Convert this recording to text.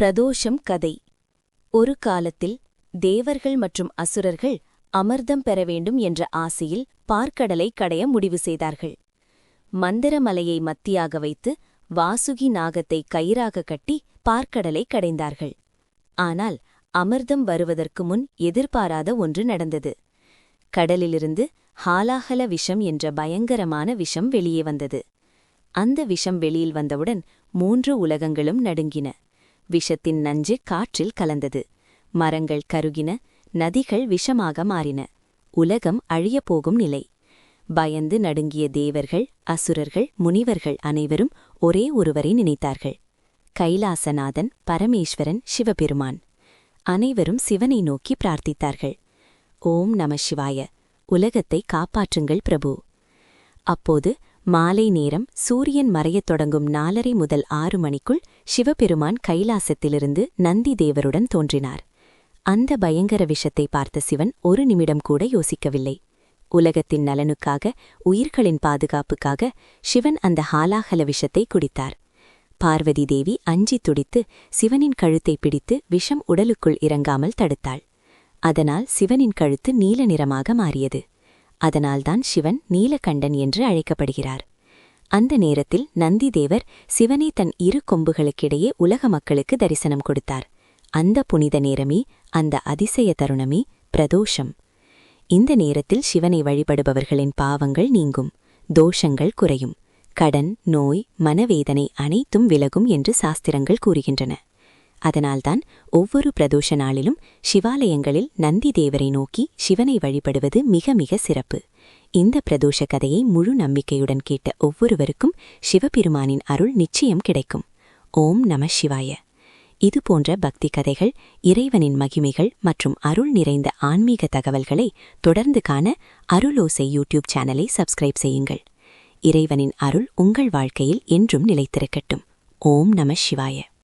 பிரதோஷம் கதை. ஒரு காலத்தில் தேவர்கள் மற்றும் அசுரர்கள் அமிர்தம் பெற வேண்டும் என்ற ஆசையில் பார்க்கடலை கடைய முடிவு செய்தார்கள். மந்திரமலையை மத்தியாக வைத்து வாசுகி நாகத்தை கயிறாக கட்டி பார்க்கடலை கடைந்தார்கள். ஆனால் அமிர்தம் வருவதற்கு முன் எதிர்பாராத ஒன்று நடந்தது. கடலிலிருந்து ஹாலாஹல விஷம் என்ற பயங்கரமான விஷம் வெளியே வந்தது. அந்த விஷம் வெளியில் வந்தவுடன் 3 உலகங்களும் நடுங்கின. விஷத்தின் நஞ்சு காற்றில் கலந்தது. மரங்கள் கருகின, நதிகள் விஷமாக மாறின. உலகம் அழியப்போகும் நிலை. பயந்து நடுங்கிய தேவர்கள், அசுரர்கள், முனிவர்கள் அனைவரும் ஒரே ஒருவரை நினைத்தார்கள். கைலாசநாதன், பரமேஸ்வரன், சிவபெருமான். அனைவரும் சிவனை நோக்கி பிரார்த்தித்தார்கள். ஓம் நம சிவாய, உலகத்தை காப்பாற்றுங்கள் பிரபு. அப்போது மாலை நேரம் சூரியன் மறையத் தொடங்கும் 4:30 முதல் 6 மணிக்குள் சிவபெருமான் கைலாசத்திலிருந்து நந்தி தேவருடன் தோன்றினார். அந்த பயங்கர விஷத்தை பார்த்த சிவன் ஒரு நிமிடம் கூட யோசிக்கவில்லை. உலகத்தின் நலனுக்காக, உயிர்களின் பாதுகாப்புக்காக சிவன் அந்த ஹாலாஹல விஷத்தை குடித்தார். பார்வதி தேவி அஞ்சி துடித்து சிவனின் கழுத்தை பிடித்து விஷம் உடலுக்குள் இறங்காமல் தடுத்தாள். அதனால் சிவனின் கழுத்து நீல நிறமாக மாறியது. அதனால்தான் சிவன் நீலகண்டன் என்று அழைக்கப்படுகிறார். அந்த நேரத்தில் நந்திதேவர் சிவனை தன் 2 கொம்புகளுக்கிடையே உலக மக்களுக்கு தரிசனம் கொடுத்தார். அந்த புனித நேரமே, அந்த அதிசய தருணமே பிரதோஷம். இந்த நேரத்தில் சிவனை வழிபடுபவர்களின் பாவங்கள் நீங்கும், தோஷங்கள் குறையும், கடன், நோய், மனவேதனை அனைத்தும் விலகும் என்று சாஸ்திரங்கள் கூறுகின்றன. அதனால்தான் ஒவ்வொரு பிரதோஷ நாளிலும் சிவாலயங்களில் நந்தி தேவரை நோக்கி சிவனை வழிபடுவது மிக மிக சிறப்பு. இந்த பிரதோஷ கதையை முழு நம்பிக்கையுடன் கேட்ட ஒவ்வொருவருக்கும் சிவபெருமானின் அருள் நிச்சயம் கிடைக்கும். ஓம் நம சிவாய. இதுபோன்ற பக்தி கதைகள், இறைவனின் மகிமைகள் மற்றும் அருள் நிறைந்த ஆன்மீக தகவல்களை தொடர்ந்து காண அருளோசை யூடியூப் சேனலை சப்ஸ்கிரைப் செய்யுங்கள். இறைவனின் அருள் உங்கள் வாழ்க்கையில் என்றும் நிலைத்திருக்கட்டும். ஓம் நம சிவாய.